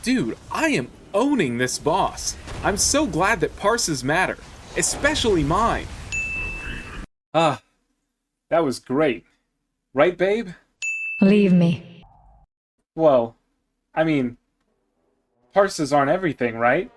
Dude, I am owning this boss. I'm so glad that parses matter, especially mine. Ah, that was great. Right, babe? Leave me. Well, I mean, parses aren't everything, right?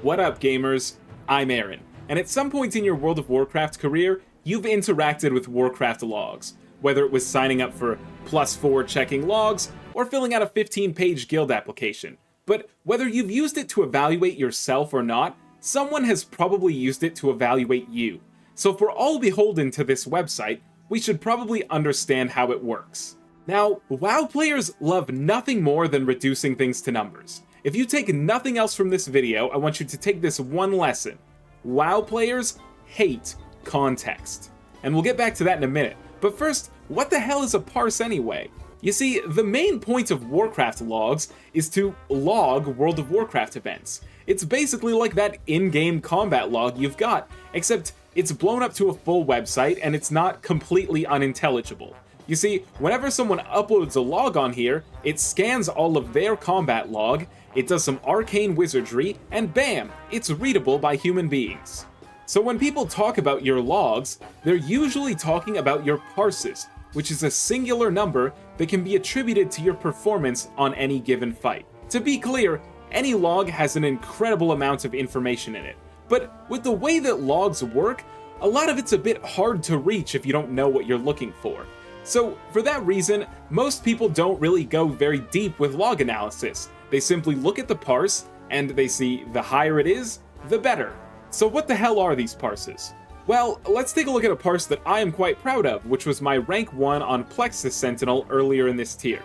What up, gamers? I'm Aaron, and at some point in your World of Warcraft career, you've interacted with Warcraft logs, whether it was signing up for +4 checking logs, or filling out a 15-page guild application. But whether you've used it to evaluate yourself or not, someone has probably used it to evaluate you. So if we're all beholden to this website, we should probably understand how it works. Now, WoW players love nothing more than reducing things to numbers. If you take nothing else from this video, I want you to take this one lesson. WoW players hate context. And we'll get back to that in a minute. But first, what the hell is a parse anyway? You see, the main point of Warcraft logs is to log World of Warcraft events. It's basically like that in-game combat log you've got, except it's blown up to a full website and it's not completely unintelligible. You see, whenever someone uploads a log on here, it scans all of their combat log, it does some arcane wizardry, and bam, it's readable by human beings. So when people talk about your logs, they're usually talking about your parses, which is a singular number that can be attributed to your performance on any given fight. To be clear, any log has an incredible amount of information in it, but with the way that logs work, a lot of it's a bit hard to reach if you don't know what you're looking for. So for that reason, most people don't really go very deep with log analysis. They simply look at the parse, and they see the higher it is, the better. So what the hell are these parses? Well, let's take a look at a parse that I am quite proud of, which was my rank 1 on Plexus Sentinel earlier in this tier.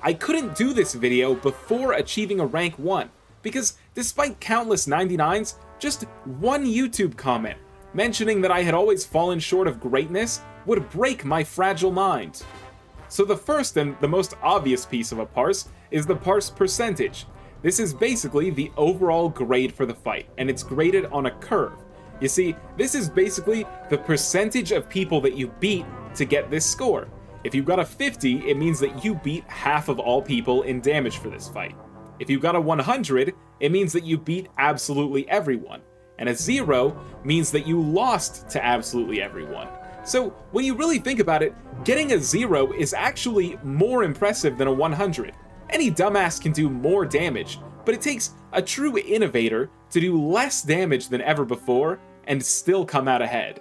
I couldn't do this video before achieving a rank 1, because despite countless 99s, just one YouTube comment mentioning that I had always fallen short of greatness would break my fragile mind. So the first and the most obvious piece of a parse is the parse percentage. This is basically the overall grade for the fight, and it's graded on a curve. You see, this is basically the percentage of people that you beat to get this score. If you got a 50, it means that you beat half of all people in damage for this fight. If you got a 100, it means that you beat absolutely everyone. And a 0 means that you lost to absolutely everyone. So when you really think about it, getting a 0 is actually more impressive than a 100. Any dumbass can do more damage, but it takes a true innovator to do less damage than ever before and still come out ahead.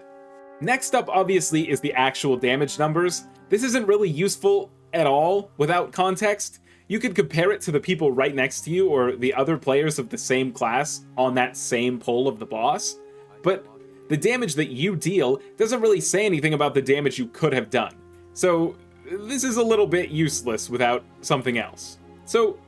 Next up, obviously, is the actual damage numbers. This isn't really useful at all without context. You could compare it to the people right next to you or the other players of the same class on that same pole of the boss, but the damage that you deal doesn't really say anything about the damage you could have done. So this is a little bit useless without something else. So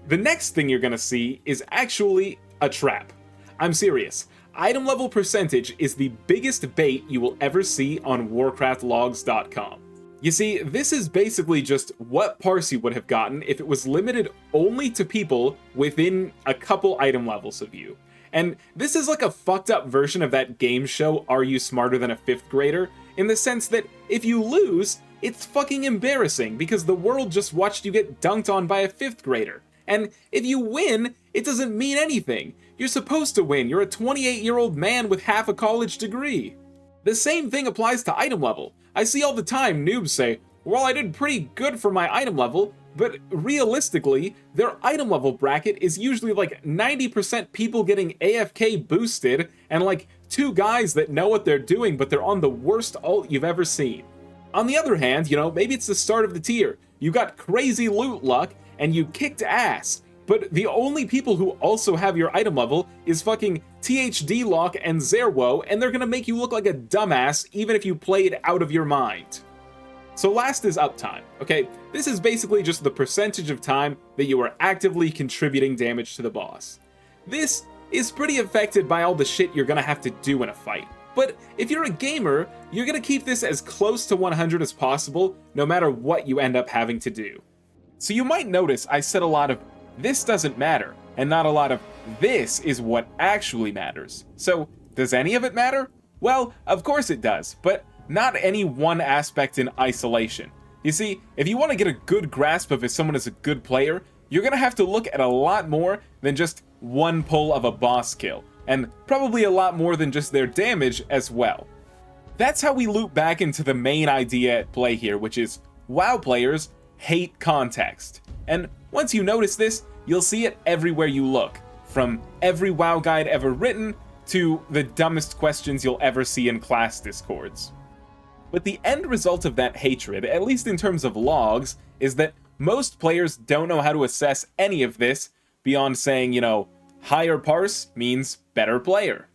the next thing you're gonna see is actually a trap. I'm serious. Item level percentage is the biggest bait you will ever see on warcraftlogs.com. You see, this is basically just what parse you would have gotten if it was limited only to people within a couple item levels of you. And this is like a fucked up version of that game show Are You Smarter Than a 5th Grader? In the sense that if you lose, it's fucking embarrassing because the world just watched you get dunked on by a 5th grader. And if you win, it doesn't mean anything. You're supposed to win. You're a 28-year-old man with half a college degree. The same thing applies to item level. I see all the time noobs say, well, I did pretty good for my item level, but realistically, their item level bracket is usually like 90% people getting AFK boosted and like 2 guys that know what they're doing, but they're on the worst ult you've ever seen. On the other hand, maybe it's the start of the tier. You got crazy loot luck and you kicked ass, but the only people who also have your item level is fucking THD Lock and Zerwo, and they're gonna make you look like a dumbass even if you played out of your mind. So last is uptime, okay? This is basically just the percentage of time that you are actively contributing damage to the boss. This is pretty affected by all the shit you're gonna have to do in a fight. But if you're a gamer, you're gonna keep this as close to 100 as possible, no matter what you end up having to do. So you might notice I said a lot of this doesn't matter, and not a lot of this is what actually matters. So does any of it matter? Well, of course it does, but not any one aspect in isolation. You see, if you want to get a good grasp of if someone is a good player, you're going to have to look at a lot more than just one pull of a boss kill, and probably a lot more than just their damage as well. That's how we loop back into the main idea at play here, which is WoW players hate context. And once you notice this, you'll see it everywhere you look, from every WoW guide ever written to the dumbest questions you'll ever see in class discords. But the end result of that hatred, at least in terms of logs, is that most players don't know how to assess any of this beyond saying, higher parse means better player.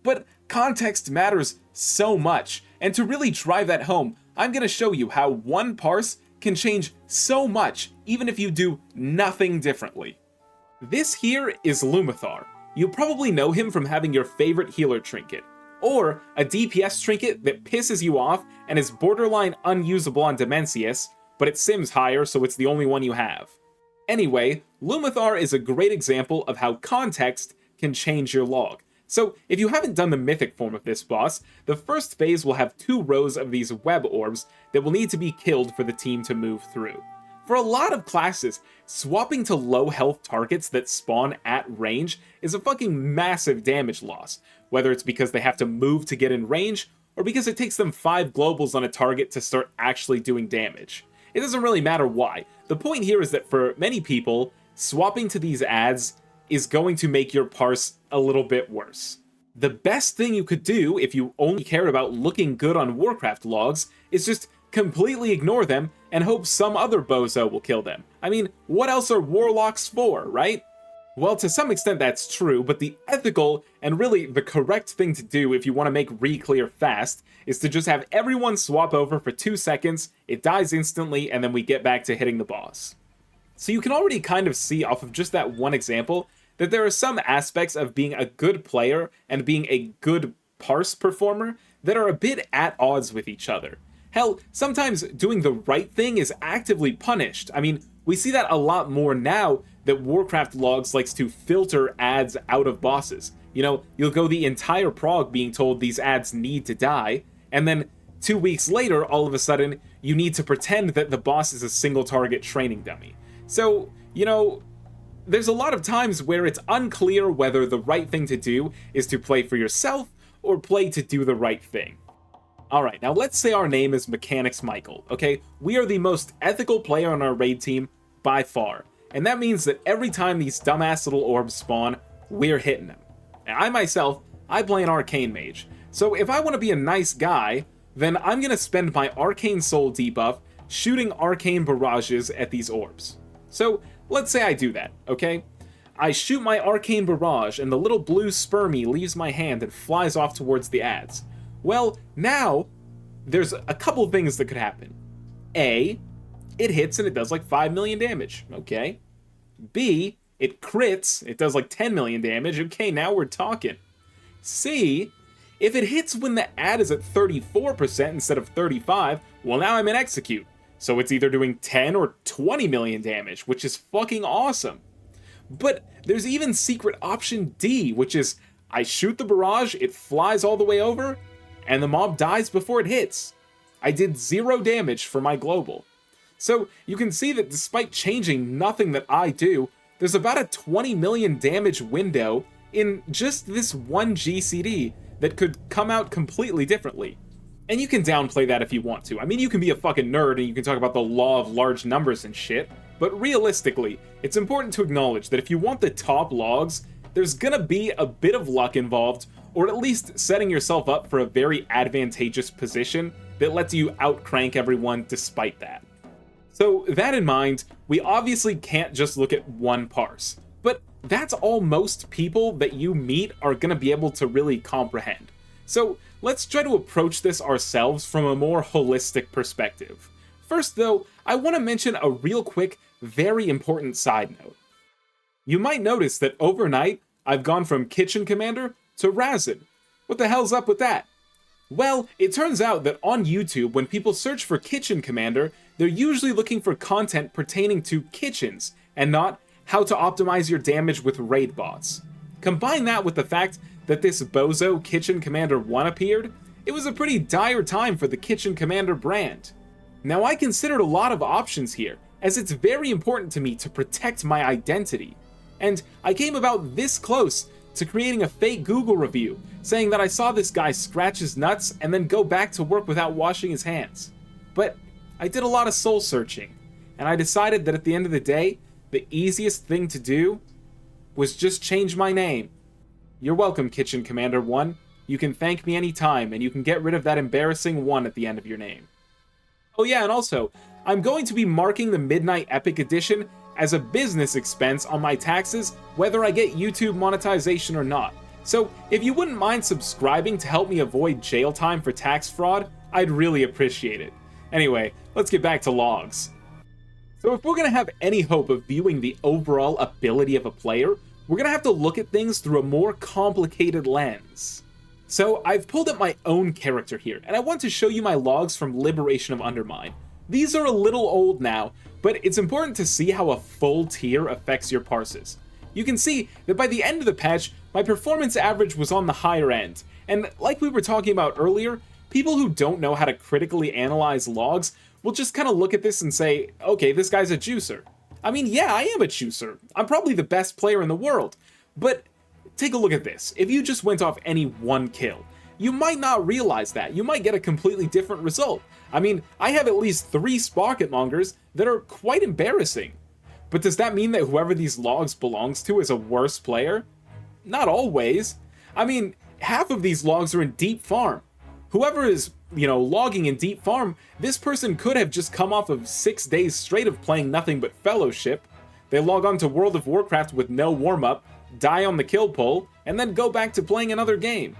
But context matters so much, and to really drive that home, I'm going to show you how one parse can change so much even if you do nothing differently. This here is Lumathar. You probably know him from having your favorite healer trinket, or a DPS trinket that pisses you off and is borderline unusable on Dimensius, but it sims higher so it's the only one you have. Anyway, Lumathar is a great example of how context can change your log. So if you haven't done the mythic form of this boss, the first phase will have 2 rows of these web orbs that will need to be killed for the team to move through. For a lot of classes, swapping to low health targets that spawn at range is a fucking massive damage loss, whether it's because they have to move to get in range, or because it takes them 5 globals on a target to start actually doing damage. It doesn't really matter why. The point here is that for many people, swapping to these adds is going to make your parse a little bit worse. The best thing you could do if you only cared about looking good on Warcraft logs is just completely ignore them and hope some other bozo will kill them. I mean, what else are warlocks for, right? Well, to some extent that's true, but the ethical and really the correct thing to do if you want to make re-clear fast is to just have everyone swap over for 2 seconds, it dies instantly, and then we get back to hitting the boss. So you can already kind of see off of just that one example that there are some aspects of being a good player and being a good parse performer that are a bit at odds with each other. Hell, sometimes doing the right thing is actively punished. I mean, we see that a lot more now that Warcraft logs likes to filter ads out of bosses. You'll go the entire prog being told these ads need to die, and then 2 weeks later, all of a sudden, you need to pretend that the boss is a single target training dummy. So, there's a lot of times where it's unclear whether the right thing to do is to play for yourself or play to do the right thing. Alright, now let's say our name is Mechanics Michael, okay? We are the most ethical player on our raid team by far, and that means that every time these dumbass little orbs spawn, we're hitting them. And I play an arcane mage, so if I want to be a nice guy, then I'm going to spend my arcane soul debuff shooting arcane barrages at these orbs. So let's say I do that, okay? I shoot my arcane barrage and the little blue spermie leaves my hand and flies off towards the ads. Well, now, there's a couple of things that could happen. A, it hits and it does like 5 million damage, okay? B, it crits, it does like 10 million damage, okay, now we're talking. C, if it hits when the ad is at 34% instead of 35, well now I'm in execute. So it's either doing 10 or 20 million damage, which is fucking awesome. But there's even secret option D, which is I shoot the barrage, it flies all the way over, and the mob dies before it hits. I did 0 damage for my global. So you can see that despite changing nothing that I do, there's about a 20 million damage window in just this one GCD that could come out completely differently. And you can downplay that if you want to. I mean, you can be a fucking nerd and you can talk about the law of large numbers and shit, but realistically, it's important to acknowledge that if you want the top logs, there's gonna be a bit of luck involved, or at least setting yourself up for a very advantageous position that lets you outcrank everyone despite that. So that in mind, we obviously can't just look at one parse, but that's all most people that you meet are gonna be able to really comprehend. So let's try to approach this ourselves from a more holistic perspective. First though, I want to mention a real quick, very important side note. You might notice that overnight, I've gone from Kitchen Commander to Razzun. What the hell's up with that? Well, it turns out that on YouTube, when people search for Kitchen Commander, they're usually looking for content pertaining to kitchens, and not how to optimize your damage with raid bots. Combine that with the fact that this bozo Kitchen Commander 1 appeared, it was a pretty dire time for the Kitchen Commander brand. Now, I considered a lot of options here, as it's very important to me to protect my identity. And I came about this close to creating a fake Google review, saying that I saw this guy scratch his nuts and then go back to work without washing his hands. But I did a lot of soul searching, and I decided that at the end of the day, the easiest thing to do was just change my name. You're welcome, Kitchen Commander 1. You can thank me anytime, and you can get rid of that embarrassing 1 at the end of your name. Oh yeah, and also, I'm going to be marking the Midnight Epic Edition as a business expense on my taxes, whether I get YouTube monetization or not. So if you wouldn't mind subscribing to help me avoid jail time for tax fraud, I'd really appreciate it. Anyway, let's get back to logs. So if we're going to have any hope of viewing the overall ability of a player, we're going to have to look at things through a more complicated lens. So I've pulled up my own character here, and I want to show you my logs from Liberation of Undermine. These are a little old now, but it's important to see how a full tier affects your parses. You can see that by the end of the patch, my performance average was on the higher end, and like we were talking about earlier, people who don't know how to critically analyze logs will just kind of look at this and say, okay, this guy's a juicer. I mean, yeah, I am a juicer. I'm probably the best player in the world, but take a look at this. If you just went off any one kill, you might not realize that. You might get a completely different result. I mean, I have at least 3 Sprocket Mongers that are quite embarrassing. But does that mean that whoever these logs belongs to is a worse player? Not always. I mean, half of these logs are in Deep Farm. Whoever is, logging in Deep Farm, this person could have just come off of 6 days straight of playing nothing but Fellowship. They log on to World of Warcraft with no warm-up, die on the kill poll, and then go back to playing another game.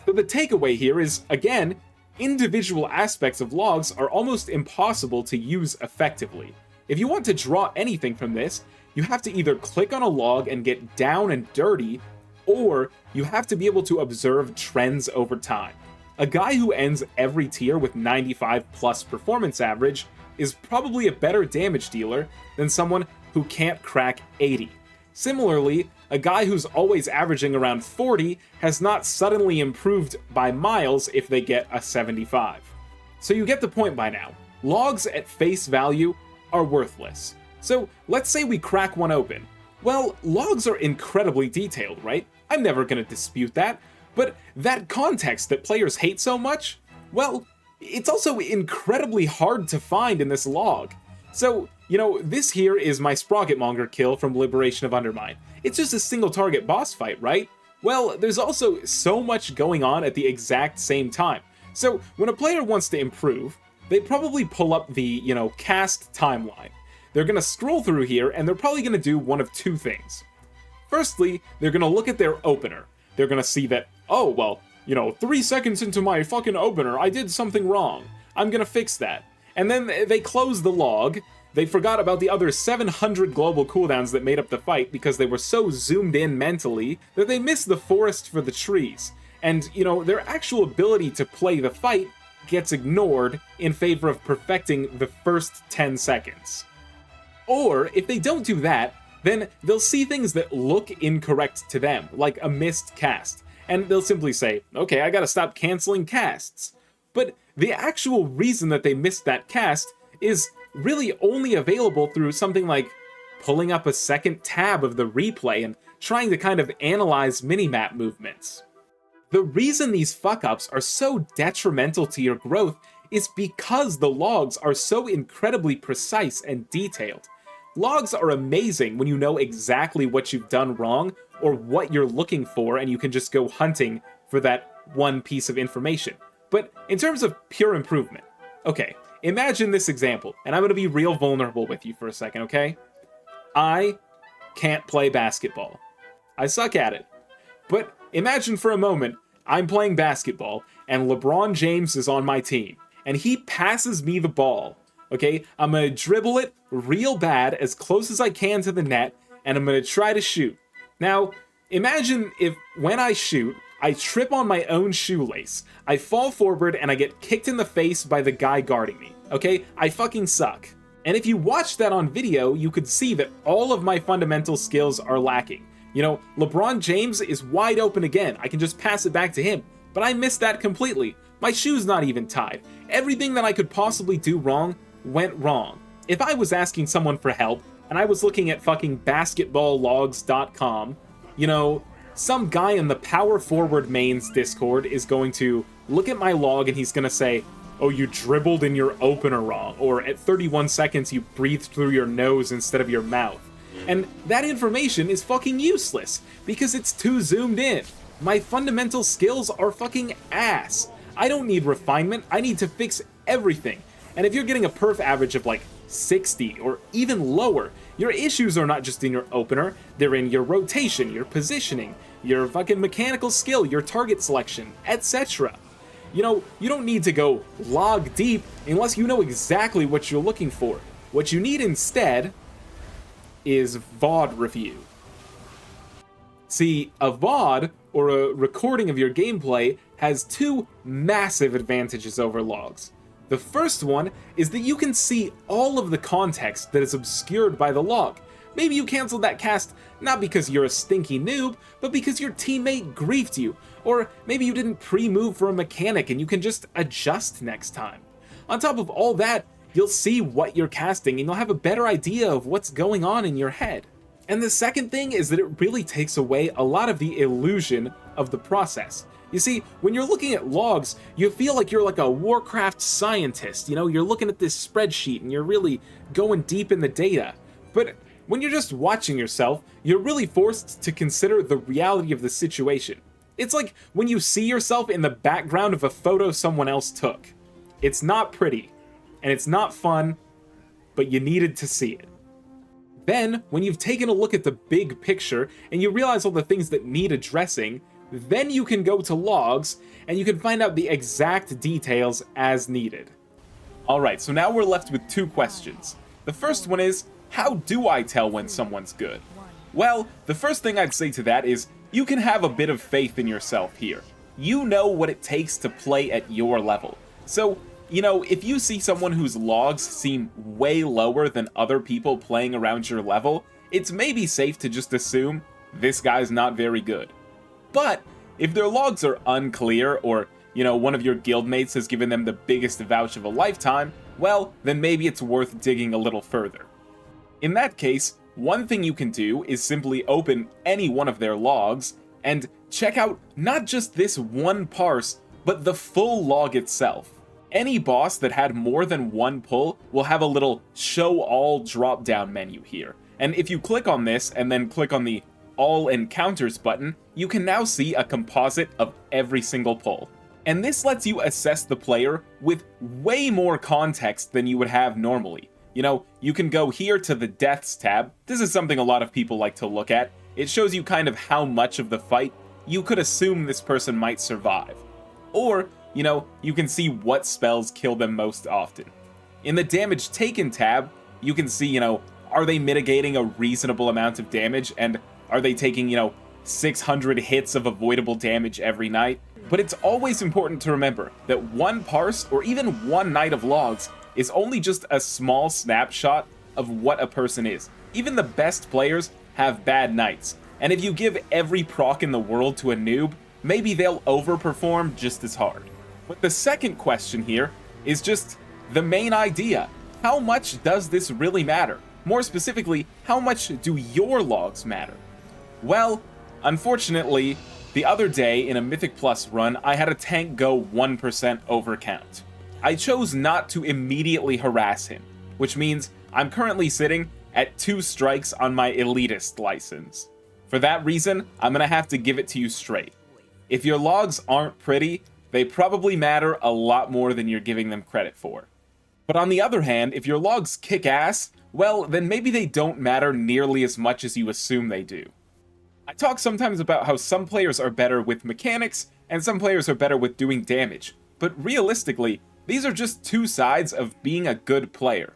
So the takeaway here is, again, individual aspects of logs are almost impossible to use effectively. If you want to draw anything from this, you have to either click on a log and get down and dirty, or you have to be able to observe trends over time. A guy who ends every tier with 95 plus performance average is probably a better damage dealer than someone who can't crack 80. Similarly, a guy who's always averaging around 40 has not suddenly improved by miles if they get a 75. So you get the point by now. Logs at face value are worthless. So let's say we crack one open. Well, logs are incredibly detailed, right? I'm never going to dispute that. But that context that players hate so much, well, it's also incredibly hard to find in this log. So, this here is my Sprocketmonger kill from Liberation of Undermine. It's just a single target boss fight, right? Well, there's also so much going on at the exact same time. So when a player wants to improve, they probably pull up the, cast timeline. They're going to scroll through here, and they're probably going to do one of 2 things. Firstly, they're going to look at their opener. They're going to see that, 3 seconds into my fucking opener, I did something wrong. I'm going to fix that. And then they close the log. They forgot about the other 700 global cooldowns that made up the fight because they were so zoomed in mentally that they missed the forest for the trees. And, their actual ability to play the fight gets ignored in favor of perfecting the first 10 seconds. Or, if they don't do that, then they'll see things that look incorrect to them, like a missed cast. And they'll simply say, okay, I gotta stop canceling casts. But the actual reason that they missed that cast is really only available through something like pulling up a second tab of the replay and trying to kind of analyze minimap movements. The reason these fuck-ups are so detrimental to your growth is because the logs are so incredibly precise and detailed. Logs are amazing when you know exactly what you've done wrong or what you're looking for, and you can just go hunting for that one piece of information. But in terms of pure improvement, okay, imagine this example, and I'm going to be real vulnerable with you for a second, okay? I can't play basketball. I suck at it. But imagine for a moment, I'm playing basketball, and LeBron James is on my team, and he passes me the ball. Okay, I'm going to dribble it real bad, as close as I can to the net, and I'm going to try to shoot. Now, imagine if when I shoot, I trip on my own shoelace, I fall forward, and I get kicked in the face by the guy guarding me. Okay, I fucking suck. And if you watch that on video, you could see that all of my fundamental skills are lacking. LeBron James is wide open again. I can just pass it back to him. But I missed that completely. My shoe's not even tied. Everything that I could possibly do wrong went wrong. If I was asking someone for help, and I was looking at fucking basketballlogs.com, you know, some guy in the Power Forward Mains Discord is going to look at my log and he's gonna say, oh, you dribbled in your opener wrong, or at 31 seconds you breathed through your nose instead of your mouth. And that information is fucking useless, because it's too zoomed in. My fundamental skills are fucking ass. I don't need refinement, I need to fix everything. And if you're getting a perf average of like 60 or even lower, your issues are not just in your opener, they're in your rotation, your positioning, your fucking mechanical skill, your target selection, etc. You know, you don't need to go log deep unless you know exactly what you're looking for. What you need instead is VOD review. See, a VOD, or a recording of your gameplay, has two massive advantages over logs. The first one is that you can see all of the context that is obscured by the log. Maybe you canceled that cast not because you're a stinky noob, but because your teammate griefed you, or maybe you didn't pre-move for a mechanic and you can just adjust next time. On top of all that, you'll see what you're casting and you'll have a better idea of what's going on in your head. And the second thing is that it really takes away a lot of the illusion of the process. You see, when you're looking at logs, you feel like you're like a Warcraft scientist, you know, you're looking at this spreadsheet and you're really going deep in the data. But when you're just watching yourself, you're really forced to consider the reality of the situation. It's like when you see yourself in the background of a photo someone else took. It's not pretty, and it's not fun, but you needed to see it. Then, when you've taken a look at the big picture and you realize all the things that need addressing, then you can go to logs and you can find out the exact details as needed. Alright, so now we're left with two questions. The first one is, how do I tell when someone's good? Well, the first thing I'd say to that is, you can have a bit of faith in yourself here. You know what it takes to play at your level. So, you know, if you see someone whose logs seem way lower than other people playing around your level, it's maybe safe to just assume this guy's not very good. But if their logs are unclear, or, you know, one of your guildmates has given them the biggest vouch of a lifetime, well, then maybe it's worth digging a little further. In that case, one thing you can do is simply open any one of their logs and check out not just this one parse, but the full log itself. Any boss that had more than one pull will have a little show all drop-down menu here. And if you click on this and then click on the all encounters button, you can now see a composite of every single pull. And this lets you assess the player with way more context than you would have normally. You know, you can go here to the deaths tab. This is something a lot of people like to look at. It shows you kind of how much of the fight you could assume this person might survive. Or, you know, you can see what spells kill them most often. In the damage taken tab, you can see, you know, are they mitigating a reasonable amount of damage, and are they taking, you know, 600 hits of avoidable damage every night? But it's always important to remember that one parse, or even one night of logs, is only just a small snapshot of what a person is. Even the best players have bad nights, and if you give every proc in the world to a noob, maybe they'll overperform just as hard. But the second question here is just the main idea. How much does this really matter? More specifically, how much do your logs matter? Well, unfortunately, the other day in a Mythic Plus run, I had a tank go 1% overcount. I chose not to immediately harass him, which means I'm currently sitting at 2 strikes on my elitist license. For that reason, I'm gonna have to give it to you straight. If your logs aren't pretty, they probably matter a lot more than you're giving them credit for. But on the other hand, if your logs kick ass, well, then maybe they don't matter nearly as much as you assume they do. I talk sometimes about how some players are better with mechanics, and some players are better with doing damage, but realistically, these are just two sides of being a good player.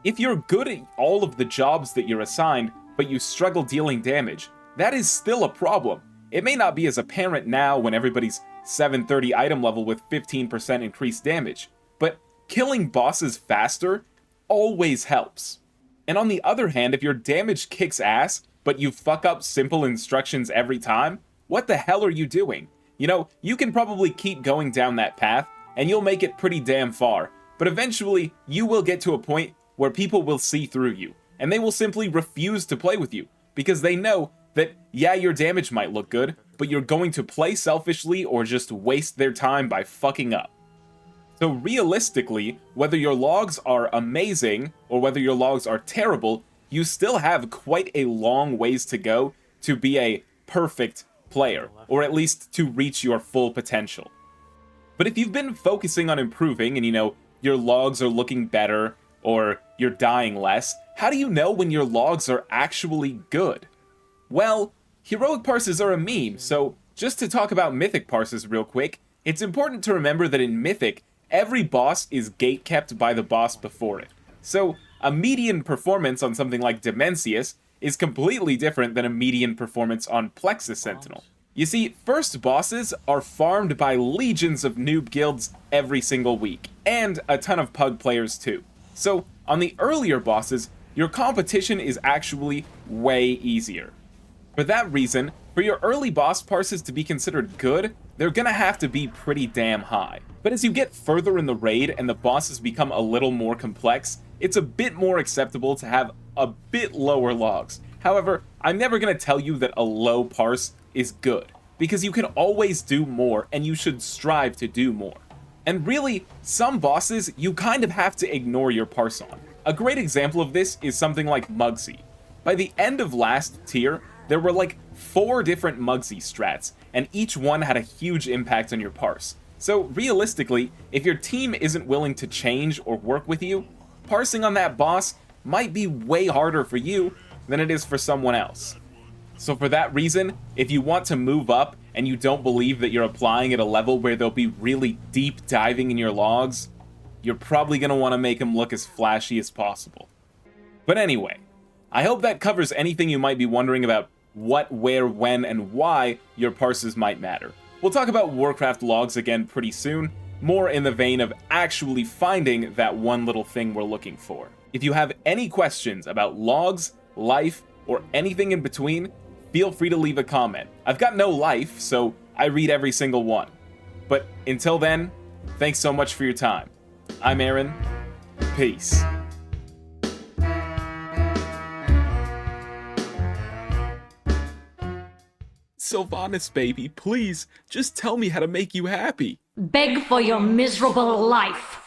If you're good at all of the jobs that you're assigned, but you struggle dealing damage, that is still a problem. It may not be as apparent now when everybody's 730 item level with 15% increased damage, but killing bosses faster always helps. And on the other hand, if your damage kicks ass, but you fuck up simple instructions every time, what the hell are you doing? You know, you can probably keep going down that path, and you'll make it pretty damn far. But eventually, you will get to a point where people will see through you, and they will simply refuse to play with you, because they know that, yeah, your damage might look good, but you're going to play selfishly or just waste their time by fucking up. So realistically, whether your logs are amazing or whether your logs are terrible, you still have quite a long ways to go to be a perfect player, or at least to reach your full potential. But if you've been focusing on improving and, your logs are looking better, or you're dying less, how do you know when your logs are actually good? Well, heroic parses are a meme, so just to talk about mythic parses real quick, it's important to remember that in mythic, every boss is gatekept by the boss before it. So, a median performance on something like Dimensius is completely different than a median performance on Plexus Sentinel. You see, first bosses are farmed by legions of noob guilds every single week, and a ton of pug players too. So, on the earlier bosses, your competition is actually way easier. For that reason, for your early boss parses to be considered good, they're gonna have to be pretty damn high. But as you get further in the raid and the bosses become a little more complex, it's a bit more acceptable to have a bit lower logs. However, I'm never gonna tell you that a low parse is good, because you can always do more and you should strive to do more. And really, some bosses you kind of have to ignore your parse on. A great example of this is something like Mugsy. By the end of last tier, there were like 4 different Mugsy strats, and each one had a huge impact on your parse. So realistically, if your team isn't willing to change or work with you, parsing on that boss might be way harder for you than it is for someone else. So for that reason, if you want to move up and you don't believe that you're applying at a level where they'll be really deep diving in your logs, you're probably going to want to make them look as flashy as possible. But anyway, I hope that covers anything you might be wondering about what, where, when, and why your parses might matter. We'll talk about Warcraft logs again pretty soon, more in the vein of actually finding that one little thing we're looking for. If you have any questions about logs, life, or anything in between, feel free to leave a comment. I've got no life, so I read every single one. But until then, thanks so much for your time. I'm Aaron. Peace. Sylvanas, baby, please, just tell me how to make you happy. Beg for your miserable life.